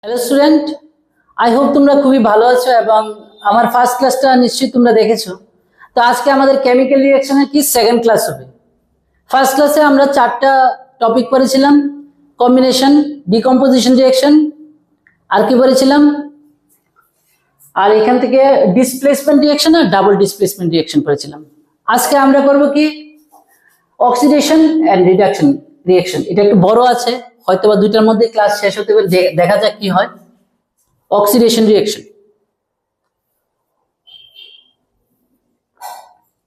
Hello student, I hope তোমরা খুবই ভালো আছো এবং আমার ফার্স্ট ক্লাসটা নিশ্চয়ই তোমরা দেখেছো। তো আজকে আমাদের কেমিক্যাল রিঅ্যাকশনের কি সেকেন্ড ক্লাস হবে। ফার্স্ট ক্লাসে আমরা চারটা টপিক পড়েছিলাম, কম্বিনেশন, ডিকম্পোজিশন রিঅ্যাকশন, আর কি পড়েছিলাম, আর এখান থেকে ডিসপ্লেসমেন্ট রিঅ্যাকশন আর ডাবল ডিসপ্লেসমেন্ট রিঅ্যাকশন পড়েছিলাম। আজকে আমরা করব কি অক্সিডেশন এন্ড রিডাকশন রিঅ্যাকশন। এটা একটু বড় আছে, হয়তো বা দুইটার মধ্যে ক্লাস শেষ হতে পারে, দেখা যাক কি হয়। অক্সিডেশন রিঅ্যাকশন,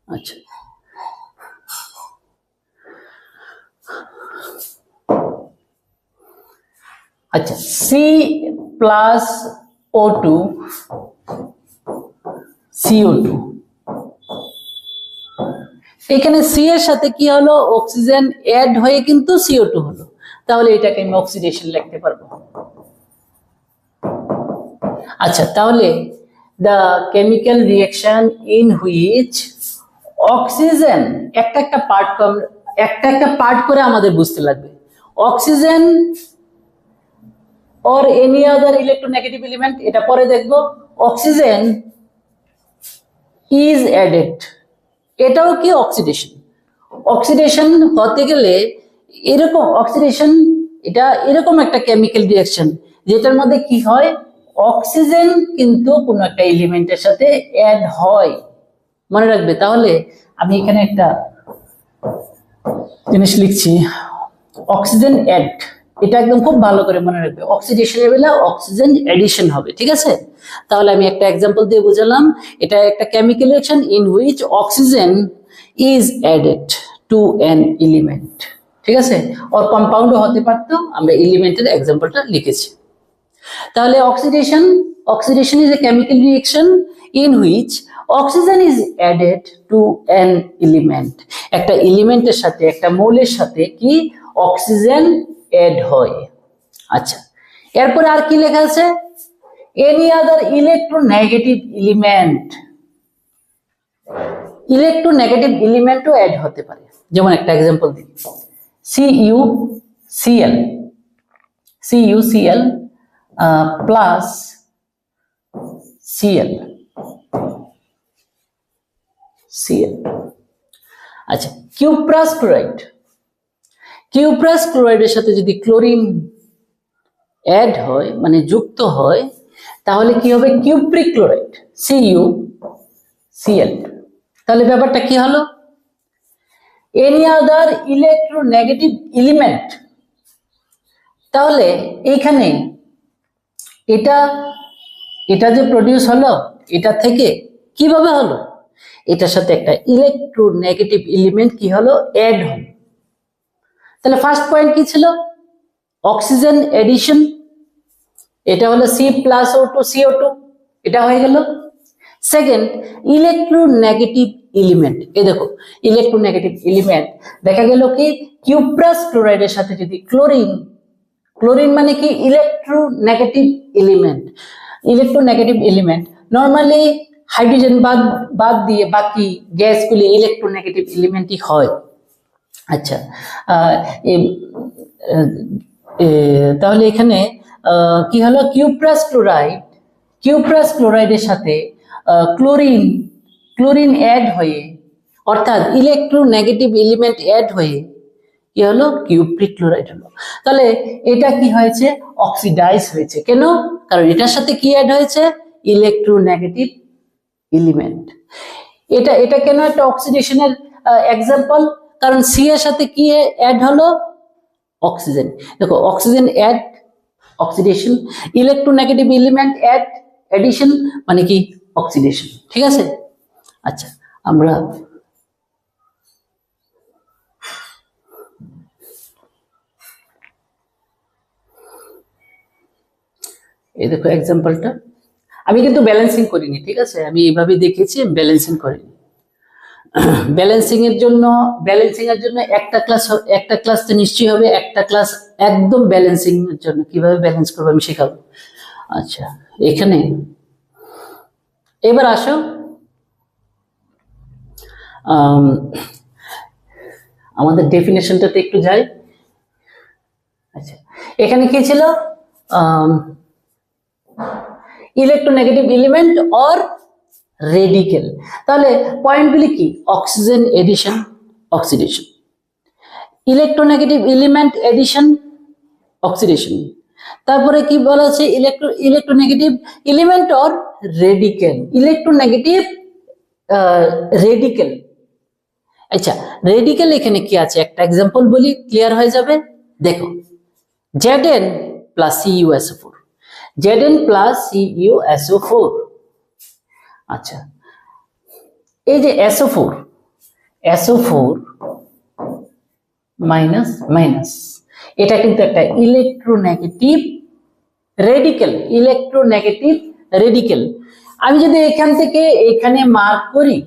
আচ্ছা আচ্ছা সি প্লাস O2 CO2, এখানে সি এর সাথে কি হলো, অক্সিজেন অ্যাড হয়ে কিন্তু CO2 হলো, তাহলে এটাকে আমি অক্সিডেশন লিখতে পারবো। আচ্ছা, তাহলে the chemical reaction in which oxygen একটা একটা পার্ট করে আমাদের বুঝতে লাগবে। Oxygen or any other electronegative element, এটা পরে দেখবো। অক্সিজেন is added, এটাও কি অক্সিডেশন। অক্সিডেশন হতে গেলে এরকম অক্সিডেশন, এটা এরকম একটা কেমিক্যাল রিঅ্যাকশন যেটার মধ্যে কি হয়, অক্সিজেন কিন্তু কোনো একটা এলিমেন্টের সাথে অ্যাড হয়, মনে রাখবে। তাহলে আমি এখানে একটা জিনিস লিখছি, অক্সিজেন অ্যাড, এটা একদম খুব ভালো করে মনে রাখবে। অক্সিডেশনের বেলা অক্সিজেন এডিশন হবে, ঠিক আছে। তাহলে আমি একটা এক্সাম্পল দিয়ে বুঝালাম, এটা একটা chemical reaction in which oxygen is added to an element, ঠিক আছে। ওর কম্পাউন্ডও হতে পারতো, আমরা এলিমেন্টের এক্সাম্পলটা লিখেছি। তাহলে oxidation is a chemical reaction in which oxygen is added to an element, একটা এলিমেন্টের সাথে, একটা মৌলের সাথে কি অক্সিজেন অ্যাড হয়। আচ্ছা, এরপরে আর কি লেখা আছে, any other electronegative element, electronegative এলিমেন্টও অ্যাড হতে পারে। যেমন একটা এক্সাম্পল দিই, CuCl প্লাস Cl। আচ্ছা, কিউপ্রাস ক্লোরাইডের সাথে যদি ক্লোরিন অ্যাড হয়, মানে যুক্ত হয়, তাহলে কি হবে, কিউপ্রিক ক্লোরাইড, CuCl। তাহলে ব্যাপারটা কি হলো, এনি আদার ইলেকট্রোনেগেটিভ এলিমেন্ট। তাহলে এইখানে এটা যে প্রডিউস হলো, এটা থেকে কিভাবে হলো, এটার সাথে একটা ইলেকট্রোনেগেটিভ এলিমেন্ট কি হলো, অ্যাড হলো। তাহলে ফার্স্ট পয়েন্ট কি ছিল, অক্সিজেন এডিশন, এটা হলো C+O2 CO2, এটা হয়ে গেল। সেকেন্ড, ইলেকট্রোনেগেটিভ এলিমেন্ট, এই দেখো ইলেকট্রোনেগেটিভ এলিমেন্ট, দেখা গেল কি কিউপ্রাস ক্লোরাইডের সাথে যদি ক্লোরিন মানে কি ইলেকট্রোনেগেটিভ এলিমেন্ট, নর্মালি হাইড্রোজেন বাদ দিয়ে বাকি গ্যাসগুলি ইলেকট্রোনেগেটিভ এলিমেন্টই হয়। আচ্ছা, তাহলে এখানে কি হলো, কিউপ্রাস ক্লোরাইডের সাথে ক্লোরিন অ্যাড হয়ে, অর্থাৎ ইলেকট্রোনেগেটিভ এলিমেন্ট অ্যাড হয়ে কি হলো, কিউপ্রিক ক্লোরাইড হলো। তাহলে এটা কি হয়েছে, অক্সিডাইজ হয়েছে। কেন? কারণ এটার সাথে কি অ্যাড হয়েছে, ইলেকট্রোনেগেটিভ এলিমেন্ট। এটা কেন একটা অক্সিডেশনের এক্সাম্পল, কারণ সি এর সাথে কি অ্যাড হলো, অক্সিজেন। দেখো, oxygen add oxidation, electronegative element add addition, মানে কি অক্সিডেশন, ঠিক আছে। আচ্ছা, আমরা এই দেখো এক্সাম্পলটা, আমি কিন্তু ব্যালেন্সিং করিনি, ঠিক আছে, আমি এইভাবে দেখেছি, ব্যালেন্সিং করিনি। ব্যালেন্সিং এর জন্য একটা ক্লাস তো নিশ্চয়ই হবে, একটা ক্লাস একদম ব্যালেন্সিং এর জন্য, কিভাবে ব্যালেন্স করবো আমি শেখাবো। আচ্ছা, এখানে এবার আসো, আমাদের ডেফিনেশনটাতে একটু যাই। আচ্ছা, এখানে কি ছিল, ইলেকট্রোনেগেটিভ এলিমেন্ট অর রেডিকেল। তাহলে পয়েন্টগুলি কি? Oxygen addition, oxidation, electronegative element addition, oxidation, তারপরে কি বলা আছে? Electronegative element or radical, electronegative radical. আচ্ছা, রেডিকেল এখানে কি আছে একটা এক্সাম্পল বলি, ক্লিয়ার হয়ে যাবে। দেখো, Zn plus CuSO4, Zn plus CuSO4। আচ্ছা, এই যে SO4 মাইনাস মাইনাস, এটা কিন্তু একটা ইলেকট্রোনেগেটিভ রেডিকেল, ইলেকট্রোনেগেটিভ রেডিকেল। আমি যদি এখান থেকে এখানে মার্ক করি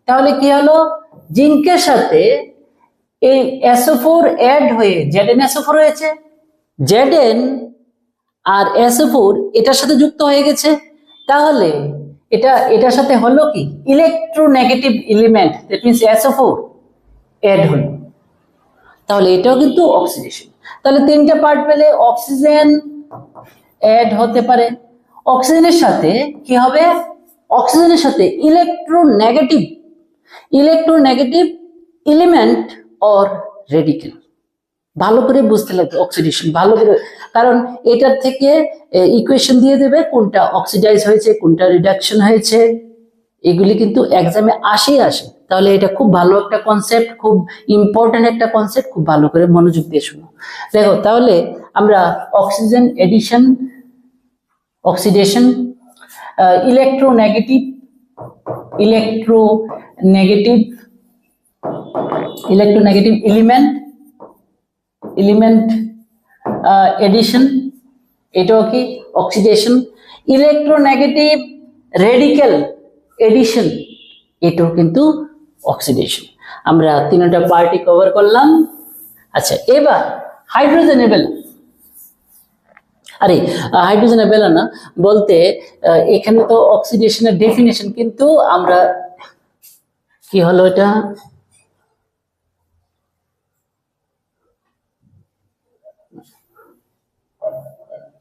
তাহলে কি হলো? জিঙ্কের সাথে এই SO4 অ্যাড হয়ে ZnSO4 হয়েছে, Zn আর SO4 এটার সাথে যুক্ত হয়ে গেছে। তাহলে এটার সাথে হলো কি? Electronegative element, that means SO4 add হলো। তাহলে এটাও কিন্তু অক্সিডেশন। তাহলে তিনটা পার্ট পেলে, অক্সিজেন অ্যাড হতে পারে, অক্সিজেনের সাথে কি হবে? অক্সিজেনের সাথে ইলেকট্রোনেগেটিভ এলিমেন্ট অর রেডিকেল। ভালো করে বুঝতে লাগবে অক্সিডেশন, ভালো করে, কারণ এটার থেকে ইকুয়েশন দিয়ে দেবে কোনটা অক্সিডাইজ হয়েছে, কোনটা রিডাকশন হয়েছে, এগুলি কিন্তু এক্সামে আসে। তাহলে এটা খুব ভালো একটা কনসেপ্ট, খুব ইম্পর্টেন্ট একটা কনসেপ্ট, খুব ভালো করে মনোযোগ দিয়ে শুনো। দেখো, তাহলে আমরা oxygen addition, oxidation, electronegative element addition, এটাও কি অক্সিডেশন, ইলেকট্রোনেগেটিভ রেডিকেল এডিশন, এটাও কিন্তু অক্সিডেশন। আমরা তিনটা পার্টি কভার করলাম। আচ্ছা, এবার হাইড্রোজেনের বেলা, আরে হাইড্রোজেনের বেলা না বলতে, এখানে তো অক্সিডেশনের ডেফিনেশন, কিন্তু আমরা কি হলো, এটা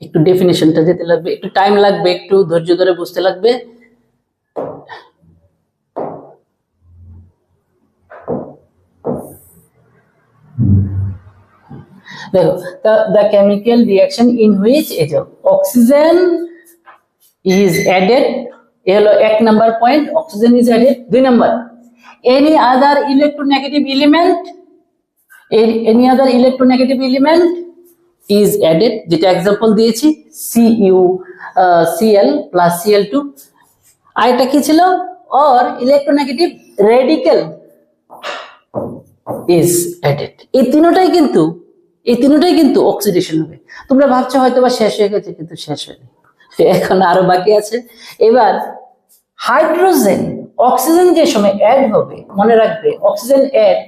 একটু ডেফিনেশনটা যেতে লাগবে, একটু টাইম লাগবে, একটু ধৈর্য ধরে বুঝতে লাগবে। দেখো, the chemical reaction in which oxygen is added, এ হলো 1 number point, oxygen is added. 2 number, any other electronegative element is added, যেটা এক্সাম্পল দিয়েছি, Cl প্লাস Cl2। আর এটা কি ছিল? or electronegative radical is added। এই তিনটাই কিন্তু অক্সিডেশন হবে। তোমরা ভাবছো হয়তো বা শেষ হয়ে গেছে, কিন্তু শেষ হয়নি, এখন আরো বাকি আছে। এবার হাইড্রোজেন, অক্সিজেন যে সময় অ্যাড হবে, মনে রাখবে অক্সিজেন অ্যাড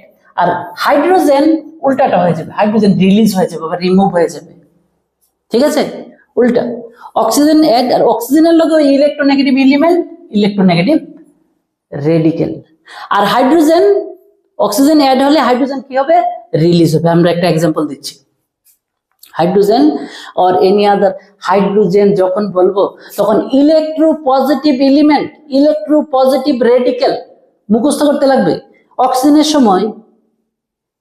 আর হাইড্রোজেন উল্টাটা হয়ে যাবে, হাইড্রোজেন রিলিজ হয়ে যাবে বা রিমুভ হয়ে যাবে, ঠিক আছে? উল্টা, অক্সিজেন অ্যাড আর অক্সিজেনের লগে ইলেকট্রোনেগেটিভ এলিমেন্ট, ইলেকট্রোনেগেটিভ রেডিকেল। আর হাইড্রোজেন, অক্সিজেন অ্যাড হলে হাইড্রোজেন কি হবে? রিলিজ হবে। আমরা একটা এক্সাম্পল দিচ্ছি, hydrogen or any other, hydrogen যখন বলবো তখন ইলেকট্রোপজিটিভ এলিমেন্ট, ইলেকট্রোপজিটিভ রেডিকেল মুখস্থ করতে লাগবে। অক্সিজেনের সময়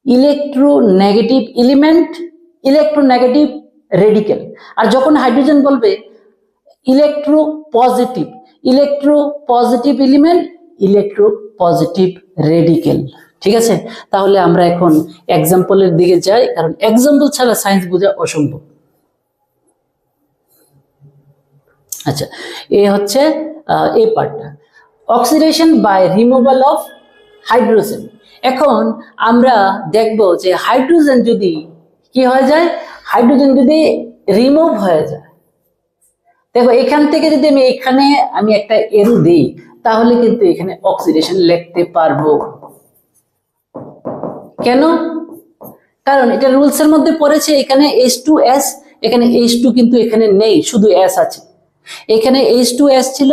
ইলেকট্রোনেগেটিভ এলিমেন্ট, ইলেকট্রোনেগেটিভ রেডিকেল। আর যখন হাইড্রোজেন বলবে ইলেকট্রোপজিটিভ এলিমেন্ট, ইলেকট্রোপজিটিভ রেডিকেল, ঠিক আছে? তাহলে আমরা এখন এক্সাম্পলের দিকে যাই, কারণ এক্সাম্পল ছাড়া সায়েন্স বোঝা অসম্ভব। আচ্ছা, এই হচ্ছে এই পার্টটা, oxidation by removal of hydrogen. এখন আমরা দেখব যে হাইড্রোজেন যদি কি হয়ে যায়, হাইড্রোজেন যদি রিমুভ হয়ে যায়, দেখো এখান থেকে যদি আমি একটা এরো দিই, তাহলে কিন্তু এখানে অক্সিডেশন লিখতে পারবো। কেন? কারণ এটা রুলস এর মধ্যে পড়েছে, এখানে H2S, এখানে H2 কিন্তু এখানে নেই, শুধু S আছে। এখানে H2S ছিল,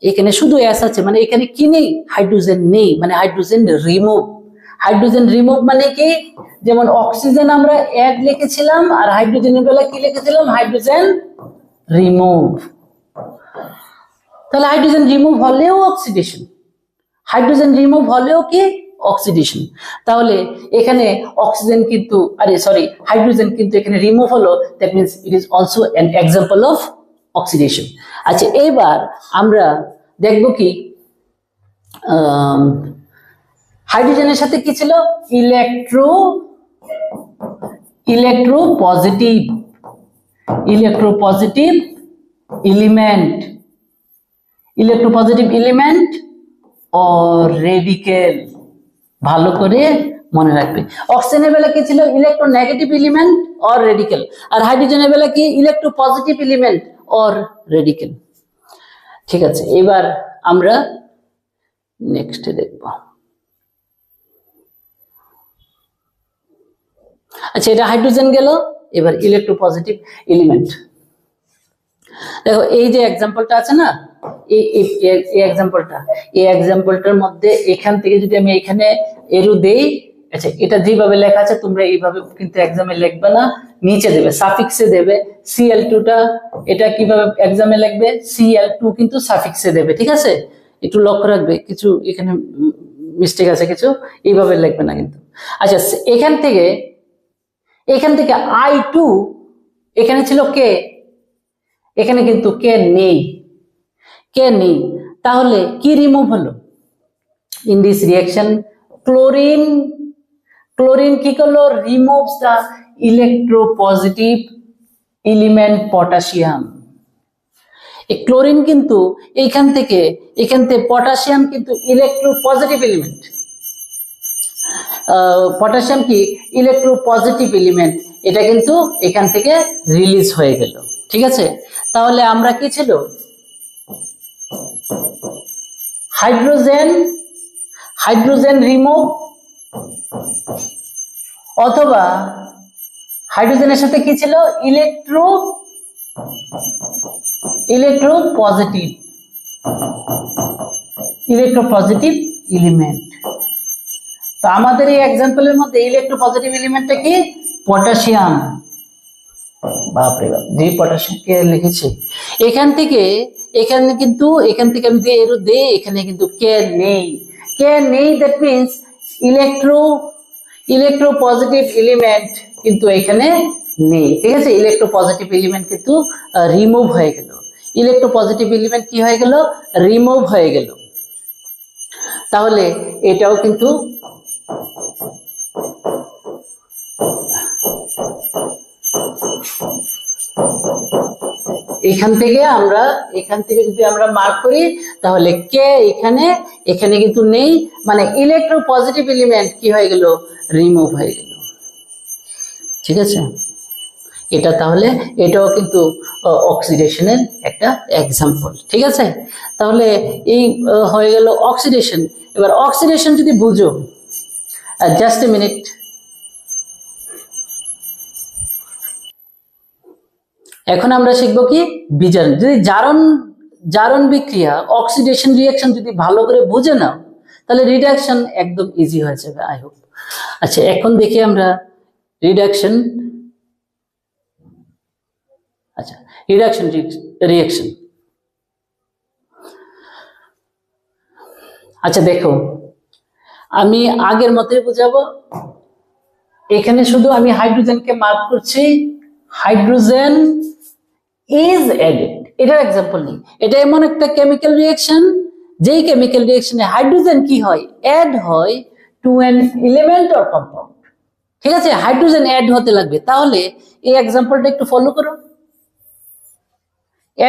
এখানে শুধু S আছে, মানে এখানে কি নেই? হাইড্রোজেন নেই, মানে হাইড্রোজেন রিমুভ। হাইড্রোজেন রিমুভ মানে কি? যেমন অক্সিজেন আমরা অ্যাড লিখেছিলাম, আর হাইড্রোজেনের বেলা কি লিখেছিলাম? Hydrogen remove. তাহলে হাইড্রোজেন রিমুভ হলেও অক্সিডেশন, হাইড্রোজেন রিমুভ হলেও কি অক্সিডেশন। তাহলে এখানে অক্সিজেন কিন্তু হাইড্রোজেন কিন্তু এখানে রিমুভ হলো, that means it is also an example of oxidation. আচ্ছা, এইবার আমরা দেখব কি হাইড্রোজেনের সাথে কি ছিল, ইলেকট্রোপজিটিভ এলিমেন্ট or রেডিকেল। ভালো করে মনে রাখবে, অক্সিজেনের বেলা কি ছিল, ইলেকট্রোনেগেটিভ এলিমেন্ট অর রেডিকেল, আর হাইড্রোজেনের বেলা কি, ইলেকট্রোপজিটিভ এলিমেন্ট অর রেডিকেল। ঠিক আছে, এবার আমরা নেক্সটে দেখব। আচ্ছা, এটা হাইড্রোজেন গেল, এবার ইলেকট্রোপজিটিভ এলিমেন্ট। দেখো এই যে এক্সাম্পলটা আছে না, এই এক্সাম্পলটার মধ্যে এখান থেকে যদি আমি এখানে এরু দেই, আচ্ছা এটা যেভাবে লেখা আছে তোমরা এইভাবে কিন্তু এক্সামে লিখবে না, নিচে দেবে সাফিক্সে দেবে Cl2 টা, এটা কিভাবে এক্সামে লিখবে, Cl2 কিন্তু সাফিক্সে দেবে। ঠিক আছে, একটু লক্ষ্য রাখবে, কিছু এখানে মিস্টেক আছে, কিছু এইভাবে লিখবে না কিন্তু। আচ্ছা, এখান থেকে I2 এখানে ছিল কে, এখানে কিন্তু কে নেই, তাহলে কি রিমুভ হলো, ইন দিস রিঅ্যাকশন ক্লোরিন কি করলো, removes the electropositive element potassium. এই ক্লোরিন কিন্তু এখান থেকে পটাশিয়াম কিন্তু ইলেকট্রোপজিটিভ এলিমেন্ট, পটাশিয়াম কি ইলেকট্রোপজিটিভ এলিমেন্ট, এটা কিন্তু এখান থেকে রিলিজ হয়ে গেল। ঠিক আছে, তাহলে আমরা কি ছিল, হাইড্রোজেন রিমুভ, অথবা হাইড্রোজেনের সাথে কি ছিল, ইলেকট্রোপজিটিভ এলিমেন্ট। তো আমাদের এই এক্সাম্পলের মধ্যে ইলেকট্রোপজিটিভ এলিমেন্টটা কি, পটাশিয়াম। বাপরে বাপ, যে পটাশিয়ামকে লিখেছি এখান থেকে আমি যে এরো দেই, এখানে কিন্তু কে নেই, দ্যাট মিন্স ইলেকট্রোপজিটিভ এলিমেন্ট কিন্তু এখানে নেই। ঠিক আছে, ইলেকট্রোপজিটিভ এলিমেন্ট কিন্তু রিমুভ হয়ে গেল, ইলেকট্রোপজিটিভ এলিমেন্ট কি হয়ে গেল, রিমুভ হয়ে গেল। তাহলে এটাও কিন্তু এখান থেকে যদি আমরা মার্ক করি, তাহলে কে এখানে কিন্তু নেই, মানে ইলেকট্রোপজিটিভ এলিমেন্ট কি হয়ে গেল, রিমুভ হয়ে গেল। ঠিক আছে, এটা তাহলে এটাও কিন্তু অক্সিডেশনের একটা এক্সাম্পল। ঠিক আছে, তাহলে এই হয়ে গেল অক্সিডেশন। এবার অক্সিডেশন যদি বুঝো, জাস্ট এ মিনিট, এখন আমরা শিখবো কি, বিজারণ। যদি জারণ বিক্রিয়া, অক্সিডেশন রিঅ্যাকশন যদি ভালো করে বুঝে নাও, তাহলে রিডাকশন একদম ইজি হয়ে যাবে, আই হোপ। আচ্ছা, এখন দেখি আমরা রিডাকশন রিঅ্যাকশন। আচ্ছা দেখো, আমি আগের মতোই বুঝাবো। এখানে শুধু আমি হাইড্রোজেনকে মার্ক করছি, হাইড্রোজেন ইজ অ্যাডেড, এটার এক্সাম্পল নেই। এটা এমন একটা কেমিক্যাল রিঅ্যাকশন, যেই কেমিক্যাল রিঅ্যাকশনে হাইড্রোজেন কি হয়, অ্যাড হয় to an element or compound. ঠিক আছে, হাইড্রোজেন অ্যাড হতে লাগবে। তাহলে এই এক্সাম্পলটা একটু ফলো করো।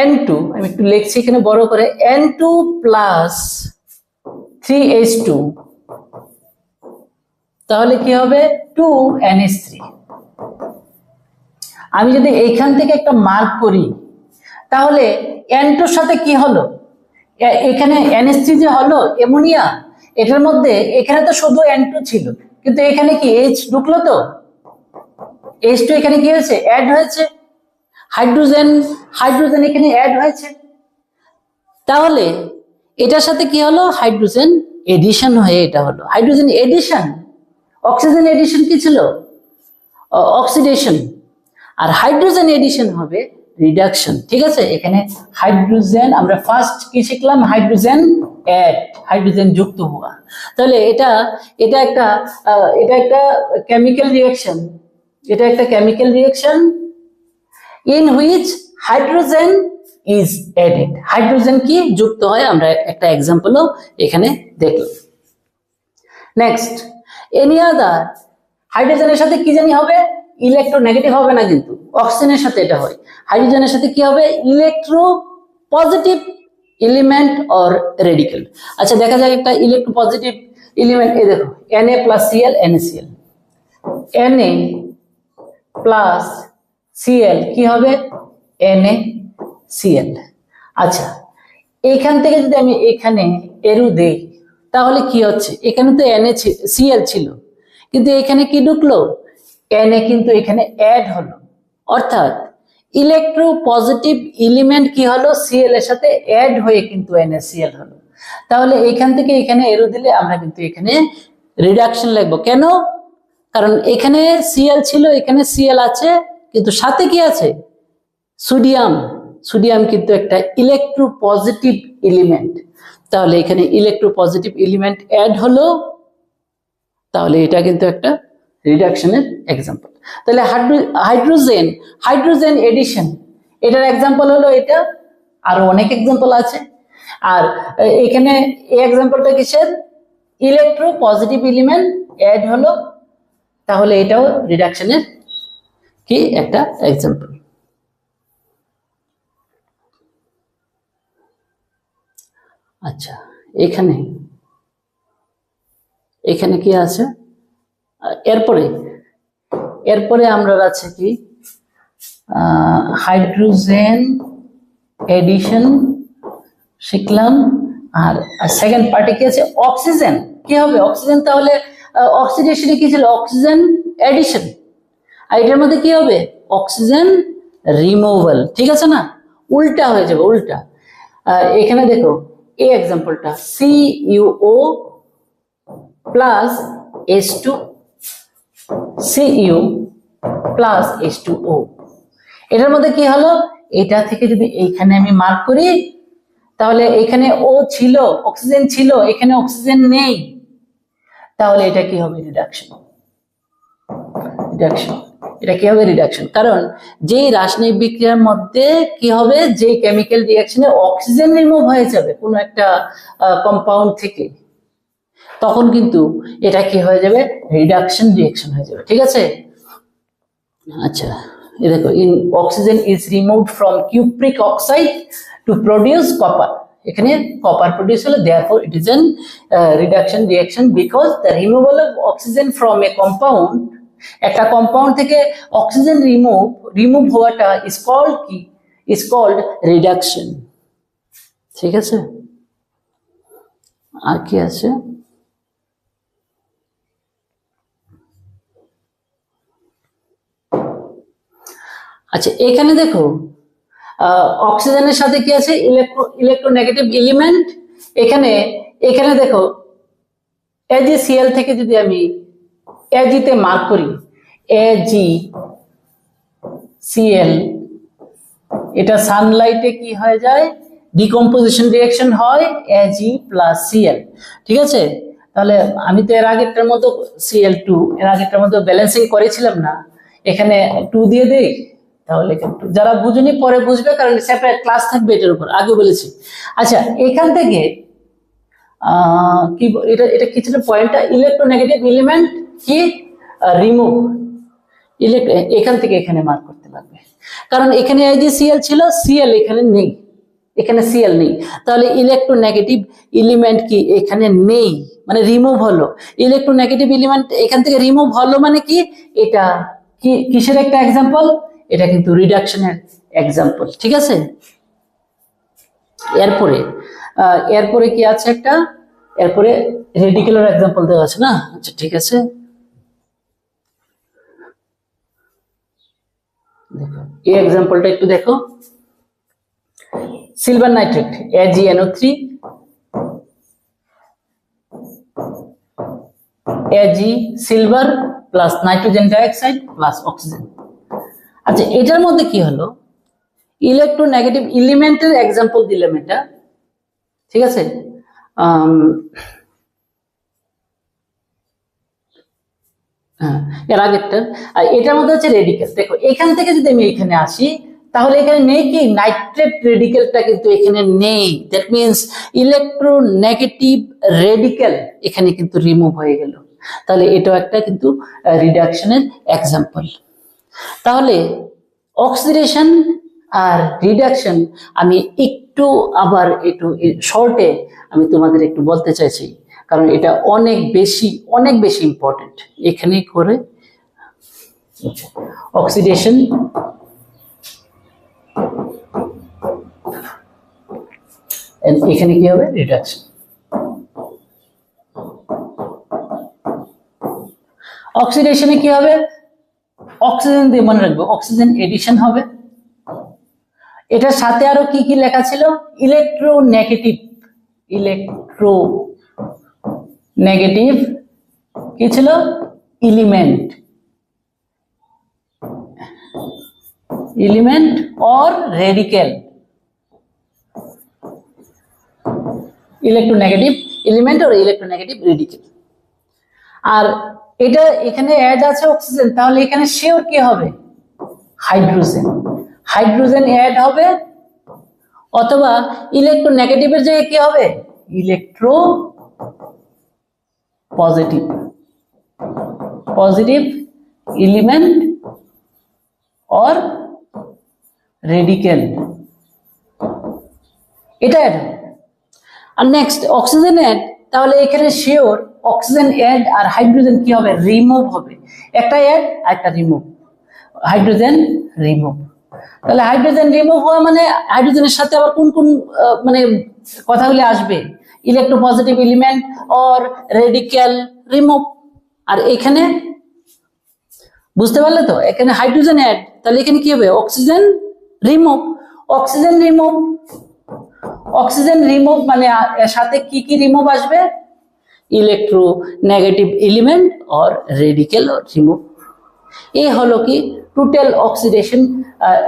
N2, আমি একটু লিখছি এখানে বড় করে, N2 প্লাস 3H2, তাহলে কি হবে, 2NH3। আমি যদি এইখান থেকে একটা মার্ক করি, তাহলে N2 এর সাথে কি হলো, এখানে NH3 যে হলো অ্যামোনিয়া, এটার মধ্যে এখানে তো শুধু N2 ছিল, কিন্তু এখানে কি H ঢুকলো, তো H2 এখানে কি হয়েছে, অ্যাড হয়েছে, হাইড্রোজেন এখানে অ্যাড হয়েছে। তাহলে এটার সাথে কি হলো, হাইড্রোজেন এডিশন হয়ে এটা হলো হাইড্রোজেন এডিশন। অক্সিজেন এডিশন কি ছিল, অক্সিডেশন। আর হাইড্রোজেন এডিশন হবে রিডাকশন, ঠিক আছে। এখানে হাইড্রোজেন আমরা ফার্স্ট কি শিখলাম, হাইড্রোজেন অ্যাড, হাইড্রোজেন যুক্ত হওয়া। তাহলে এটা এটা একটা কেমিক্যাল রিঅ্যাকশন, এটা একটা chemical reaction in which hydrogen is added, hydrogen কি যুক্ত হয়, আমরা একটা এক্সাম্পলও এখানে দেখলাম। নেক্সট, এনি আদার, হাইড্রোজেনের সাথে কি জানি হবে, ইলেকট্রোনেগেটিভ হবে না, কিন্তু অক্সিজেনের সাথে এটা হয়। হাইড্রোজেনের সাথে কি হবে, electro positive element or radical. আচ্ছা দেখা যায় একটা ইলেকট্রো পজিটিভ এলিমেন্ট, এই দেখো Na plus Cl NaCl, Na plus Cl কি হবে, NaCl। আচ্ছা এইখান থেকে যদি আমি এখানে এরু দেই তাহলে কি হচ্ছে, এখানে তো NaCl ছিল, কিন্তু এখানে কি ঢুকলো, Na কিন্তু এখানে অ্যাড হলো, অর্থাৎ ইলেকট্রো পজিটিভ এলিমেন্ট কি হলো, Cl এর সাথে অ্যাড হয়ে কিন্তু NaCl হলো। তাহলে এখান থেকে এখানে এরো দিলে আমরা কিন্তু এখানে রিডাকশন লিখবো। কেন, কারণ এখানে Cl ছিল, এখানে Cl আছে, কিন্তু সাথে কি আছে, সোডিয়াম। সোডিয়াম কিন্তু একটা ইলেকট্রো পজিটিভ এলিমেন্ট, তাহলে এখানে ইলেকট্রো পজিটিভ এলিমেন্ট অ্যাড হলো, তাহলে এটা কিন্তু একটা রিডাকশনের এক্সাম্পল। তাহলে হাইড্রোজেন এডিশন, এটার এক্সাম্পল হলো এটা, আরো অনেক এক্সাম্পল আছে। আর এখানে এই এক্সাম্পলটা কিসের, ইলেকট্রো পজিটিভ এলিমেন্ট অ্যাড হলো, তাহলে এটাও রিডাকশনের কি একটা এক্সাম্পল। আচ্ছা এখানে কি আছে, এরপরে আমরা আছে কি, হাইড্রোজেন এডিশন শিখলাম। আর সেকেন্ড পার্টে কি আছে, অক্সিজেন কি হবে, অক্সিজেন, তাহলে অক্সিডেশনে কি ছিল, অক্সিজেন এডিশন, আর এটার মধ্যে কি হবে, অক্সিজেন রিমুভাল, ঠিক আছে না, উল্টা হয়ে যাবে, উল্টা। এখানে দেখো এই এক্সাম্পলটা, CuO plus H2, Cu plus H2O, এটার মধ্যে কি হলো, এটা থেকে যদি এইখানে আমি মার্ক করি তাহলে এখানে ও ছিল, অক্সিজেন ছিল, এখানে অক্সিজেন নেই, তাহলে এটা কি হবে, রিডাকশন। এটা কি হবে, রিডাকশন। কারণ যেই রাসায়নিক বিক্রিয়ার মধ্যে কি হবে, যে কেমিক্যাল রিঅ্যাকশনে অক্সিজেন রিমুভ হয়ে যাবে কোনো একটা কম্পাউন্ড থেকে, তখন কিন্তু এটা কি হয়ে যাবে, রিডাকশন রিঅ্যাকশন হয়ে যাবে, ঠিক আছে। আচ্ছা এই দেখো, in oxygen is removed from cupric oxide to produce copper, এখানে কপার প্রডিউস হলো, therefore it is an reduction reaction because the removal of oxygen from a compound, একটা কম্পাউন্ড থেকে অক্সিজেন রিমুভ হওয়াটা is called reduction, ঠিক আছে। আর কি আছে, আচ্ছা এখানে দেখো অক্সিজেনের সাথে কি আছে, ইলেকট্রোনেগেটিভ এলিমেন্ট, এখানে দেখো AgCl থেকে যদি আমি Ag তে মার্ক করি, AgCl, এটা সানলাইটে কি হয়ে যায়, ডিকম্পোজিশন রিঅ্যাকশন হয় Ag প্লাস Cl, ঠিক আছে। তাহলে আমি তো এর আগেরটার মতো Cl2, এর আগেরটার মতো ব্যালেন্সিং করেছিলাম না, এখানে 2 দিয়ে দেই, তাহলে কিন্তু যারা বুঝুনি পরে বুঝবে, কারণ সেপারেট ক্লাস থাকবে এটার উপর, আগে বলেছি। আচ্ছা এখান থেকে কি এটা কি ছিল পয়েন্টটা, ইলেকট্রোনেগেটিভ এলিমেন্ট কি রিমুভ, এখান থেকে এখানে মার্ক করতে লাগবে, কারণ এখানে AgCl ছিল, Cl এখানে নেই, এখানে Cl নেই, তাহলে ইলেকট্রোনেগেটিভ এলিমেন্ট কি এখানে নেই, মানে রিমুভ হলো, ইলেকট্রোনেগেটিভ এলিমেন্ট এখান থেকে রিমুভ হলো, মানে কি এটা কি কিসের একটা এক্সাম্পল, এটা কিন্তু রিডাকশনের এক্সাম্পল, ঠিক আছে। এরপরে কি আছে একটা, এরপরে রেডিক্যালের এক্সাম্পল দেওয়া আছে না, আচ্ছা ঠিক আছে। দেখো এই এক্সাম্পলটা একটু দেখো, silver nitrate AgNO3, Ag silver plus nitrogen dioxide plus oxygen. আচ্ছা এটার মধ্যে কি হলো, ইলেকট্রোনেগেটিভ এলিমেন্টের এক্সাম্পল দিলাম এটা, ঠিক আছে। এর আগেরটা, এটার মধ্যে হচ্ছে রেডিকেল। দেখো এখান থেকে যদি আমি এখানে আসি, তাহলে এখানে নেই কি, নাইট্রেট রেডিকেলটা কিন্তু এখানে নেই। দ্যাট মিনস ইলেকট্রোনেগেটিভ রেডিকেল এখানে কিন্তু রিমুভ হয়ে গেল। তাহলে এটাও একটা কিন্তু রিডাকশনের এক্সাম্পল। তাহলে অক্সিডেশন আর রিডাকশন আমি একটু আবার একটু শর্টে আমি তোমাদের একটু বলতে চাইছি, কারণ এটা অনেক বেশি ইম্পর্টেন্ট। এখানে করে অক্সিডেশন এখানে কি হবে, রিডাকশন। অক্সিডেশনে কি হবে, অক্সিজেন দিয়ে মনে রাখবো, অক্সিজেন এডিশন হবে। এটার সাথে আরো কি কি লেখা ছিল, ইলেকট্রোনেগেটিভ কি ছিল, element or radical, electronegative element or electronegative radical. আর এটা এখানে অ্যাড আছে অক্সিজেন, তাহলে এখানে শিওর কি হবে, হাইড্রোজেন অ্যাড হবে, অথবা ইলেকট্রোনেগেটিভের জায়গায় কি হবে, electro positive element or radical, এটা অ্যাড হবে। আর নেক্সট অক্সিজেন অ্যাড, তাহলে এখানে শিওর অক্সিজেন অ্যাড আর হাইড্রোজেন কি হবে, রিমুভ হবে। একটা অ্যাড আর একটা রিমুভ, হাইড্রোজেন রিমুভ। তাহলে হাইড্রোজেন রিমুভ হওয়া মানে হাইড্রোজেনের সাথে আবার কোন কোন মানে কথাগুলি আসবে, electropositive element or radical remove. আর এখানে বুঝতে পারলে তো, এখানে হাইড্রোজেন অ্যাড, তাহলে এখানে কি হবে, অক্সিজেন রিমুভ। অক্সিজেন রিমুভ মানে এর সাথে কি কি রিমুভ আসবে, electronegative element or radical remove. এই হলো কি টোটাল অক্সিডেশন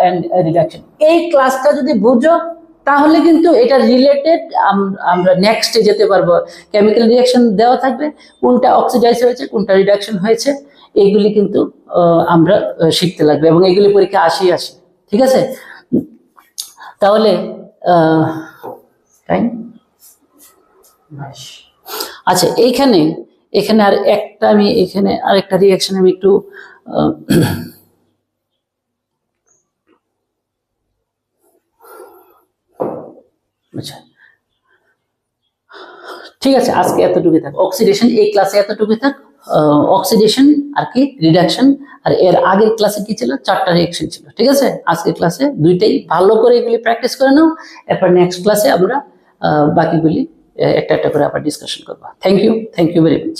এন্ড রিডাকশন। এই ক্লাসটা যদি বুঝো তাহলে কিন্তু এটা রিলেটেড আমরা নেক্সটে যেতে পারবো। কেমিক্যাল রিঅ্যাকশন দেওয়া থাকবে, কোনটা অক্সিডাইজ হয়েছে কোনটা রিডাকশন হয়েছে, এইগুলি কিন্তু আমরা শিখতে লাগবে, এবং এইগুলি পরীক্ষা আসে। ঠিক আছে, তাহলে আচ্ছা এখানে আর একটা আমি এখানে আরেকটা রিঅ্যাকশন আমি একটু আচ্ছা ঠিক আছে, আজকে এতটুকুই থাক। অক্সিডেশন এই ক্লাসে এতটুকুই থাক। অক্সিডেশন আর কি, রিডাকশন, আর এর আগের ক্লাসে কি ছিল, 4টা রিঅ্যাকশন ছিল। ঠিক আছে, আজকের ক্লাসে 2টাই, ভালো করে এগুলি প্র্যাকটিস করে নাও। এরপর নেক্সট ক্লাসে আমরা বাকিগুলি একটা একটা করে আবার ডিসকাশন করবো। Thank you very much.